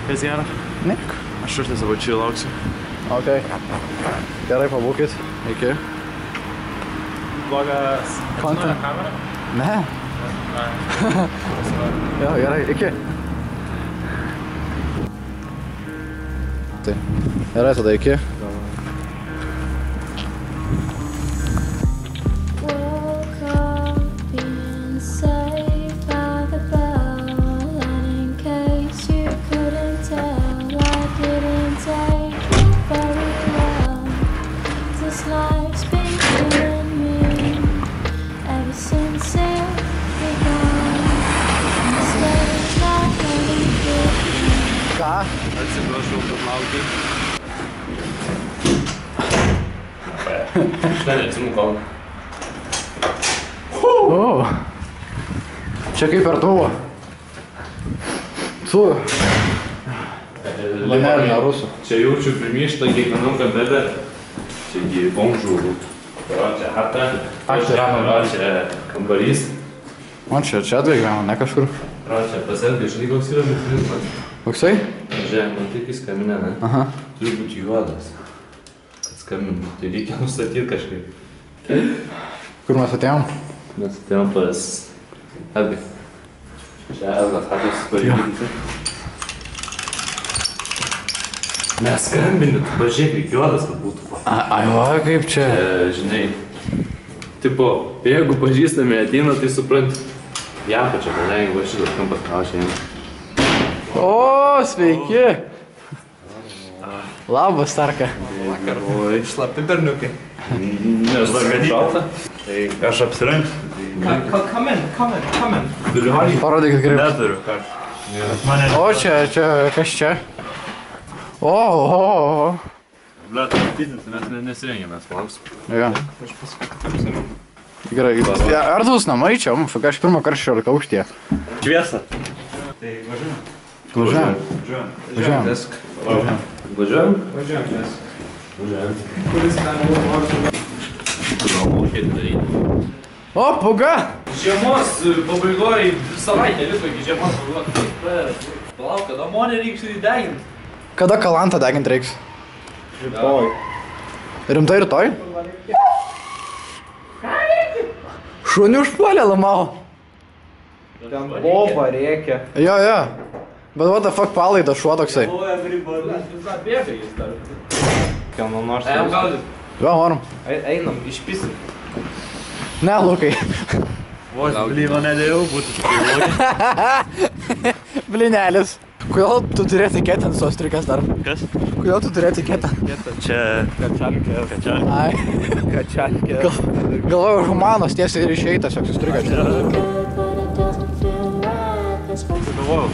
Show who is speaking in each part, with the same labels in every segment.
Speaker 1: Kas gera?
Speaker 2: Nieko.
Speaker 1: Aš šurtį savo čia lauksiu.
Speaker 2: Ok. Gerai, pabūkit. Iki.
Speaker 1: Blogas...
Speaker 2: Content.
Speaker 1: Kamera?
Speaker 2: Ne. Jo, gerai, iki. Tai. Gerai, tada iki. Ką?
Speaker 1: Atsiprašau, kad laukiu. Štai neatsimukau.
Speaker 2: Čia kaip per tuvo. Su. Vanerina rusų.
Speaker 1: Čia jaučiu primyštą kiekvienam kabelė. Čia gi bonžūrų. Čia hata. Čia kambarys.
Speaker 2: Man čia atvažiavimo, ne kažkur.
Speaker 1: Čia pasenka išlygos yra mechanizmas.
Speaker 2: Koksai?
Speaker 1: Žiūrėk, man tik įskambinė, ne?
Speaker 2: Aha.
Speaker 1: Turi būti juodas. Kad skambintų. Tai reikia nustatyti kažkaip.
Speaker 2: Kur mes atėjom?
Speaker 1: Mes atėjom pas Edgai. Čia Edgas hatos pareigūnti. Mes skambinį, tu pažiūrėk, reikia juodas, kad būtų.
Speaker 2: Ai, va, kaip čia?
Speaker 1: Žinai, tipo, jeigu pažįstami ateina, tai supranti. Japo čia, gal jeigu aš šitas kampas kaušia jiems.
Speaker 2: O, sveiki! Labas, Tarka.
Speaker 3: Vakar buvo šlapi berniukai.
Speaker 1: Nes šalta.
Speaker 3: Tai aš apsirenksiu.
Speaker 1: Come in. Turiu harį.
Speaker 2: Parodykit kaip.
Speaker 3: Neturiu ką.
Speaker 2: O, čia, kas čia? O.
Speaker 3: Blet, matytis,
Speaker 1: Mes nesirengėme, mes lauksim.
Speaker 2: Jo. Gerai. Ar tūs namai čia? Aš pirmą kartą 16 aukštyje.
Speaker 3: šviesa. Tai važiuojam.
Speaker 2: Važiuojam.
Speaker 3: Važiuojam.
Speaker 1: Važiuojam?
Speaker 3: Važiuojam.
Speaker 1: Kuris ten buvo gal mokėti daryti.
Speaker 2: O, puga!
Speaker 1: Žiemos pabaigoje savaitę liko iki žiemos pabaigos. Palauk, kada monė reiks įdeginti?
Speaker 2: Kada kalantą deginti reiks?
Speaker 1: Rytoj.
Speaker 2: Rimtai rytoj? Šunį užpuolė lamau.
Speaker 4: Ten boba rėkia.
Speaker 2: Jo. Bet what the fuck palaida šuo toksai.
Speaker 1: Bėga jis dar.
Speaker 4: Kieno nors.
Speaker 1: Ejam gaudyt.
Speaker 2: Jo, varom.
Speaker 4: Einam, išpisim.
Speaker 2: Ne, Lukai.
Speaker 3: Vos blyno nedėjau, būtų tikrai.
Speaker 2: Blinelis. Kodėl tu turi etiketę ant tos strikas dar?
Speaker 3: Kas?
Speaker 2: Kodėl tu turi etiketę?
Speaker 3: Čia kačalkė.
Speaker 2: Ai.
Speaker 4: Kačalkė.
Speaker 2: Galvoju, humanos tiesiai ir išeitas, joks strikas.
Speaker 3: Galvojau.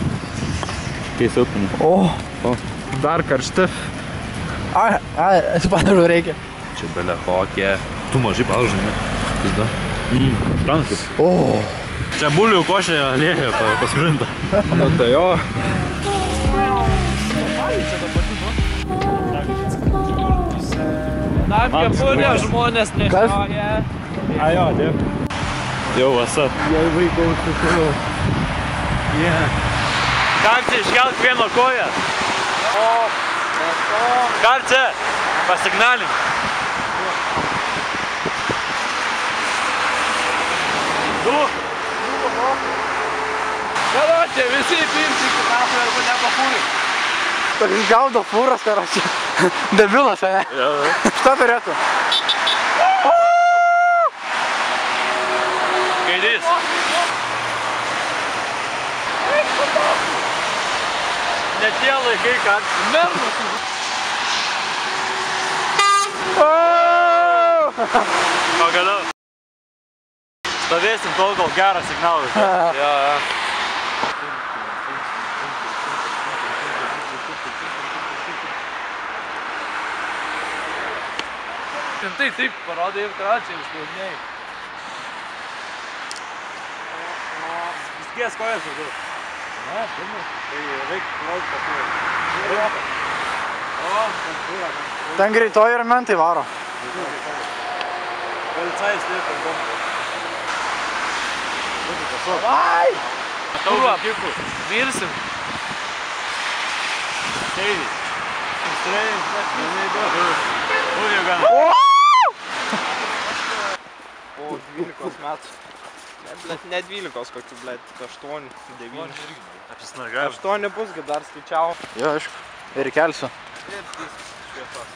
Speaker 3: Keis upinį.
Speaker 2: O.
Speaker 4: Dar karšti.
Speaker 2: Ai, panašu reikia.
Speaker 3: Čia belia kokie. Tu mažai palžinai. Pizda. Transit.
Speaker 2: O.
Speaker 3: Čia bulių košė lėja pasminta.
Speaker 4: Nu tai jo.
Speaker 1: Dar kepurė žmonės nešioja.
Speaker 3: Ajo, dėk. Jau vasat.
Speaker 2: Jei vaikau užsukau.
Speaker 3: Karčia iškelk vieną koją. Karčia, pasignalink. Du.
Speaker 1: Kada čia visi įpimsi iki kafę arba nepafūri.
Speaker 2: Toks gaudo fūras, karočią. Debilas, ne? Šitą turėtų.
Speaker 3: Gaidys. Ne tie laikai, kad
Speaker 1: Mermas.
Speaker 3: pagaliau. Stovėsim tol, kol geras signalas.
Speaker 1: Jo. Taip, parodai ir kračiai išklaudinėjai.
Speaker 3: Viskies kojas daugiau.
Speaker 1: Na, pirmas.
Speaker 3: Tai reikia plaukti pasivai.
Speaker 2: Ten greitoji ir mentai varo.
Speaker 3: Policajus lieka bombą.
Speaker 2: Ai!
Speaker 1: Kurva, virsim. Sėdi.
Speaker 4: Po 12 metų. Ne 12, kokių, blėt, 8, 9. 8 bus, kad dar skaičiau.
Speaker 2: Jo, aišku. Ir įkelsiu.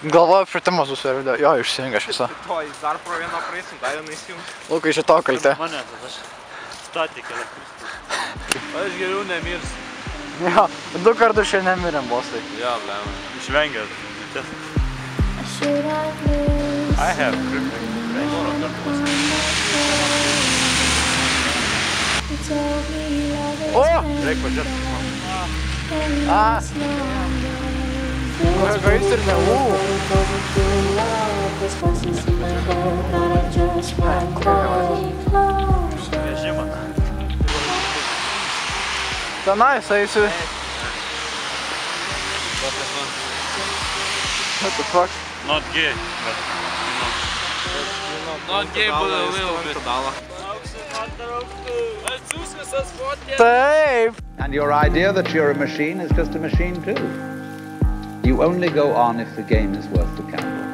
Speaker 2: Galvoju, apšvietimas susirvydė. Jo, išsijungia šviesa.
Speaker 4: To, jis dar pro vieną praeisim, dar vieną įsijungs.
Speaker 2: Lukai, šito kalte.
Speaker 1: Mane, aš statik elektristas. Aš geriau nemirsiu.
Speaker 2: Jo, 2 kartus šiandien mirėm, bosai.
Speaker 1: Jo, blem. Išvengęs. I have perfect.
Speaker 2: O!
Speaker 1: Reik pažiūrėti.
Speaker 2: Gaisrinė,
Speaker 1: Vežimas.
Speaker 2: Tenais eisiu. What the fuck?
Speaker 1: Not gay, but not gay, but a little bit.
Speaker 2: Taip.
Speaker 5: And your idea that you're a machine is just a machine too. You only go on if the game is worth the candle.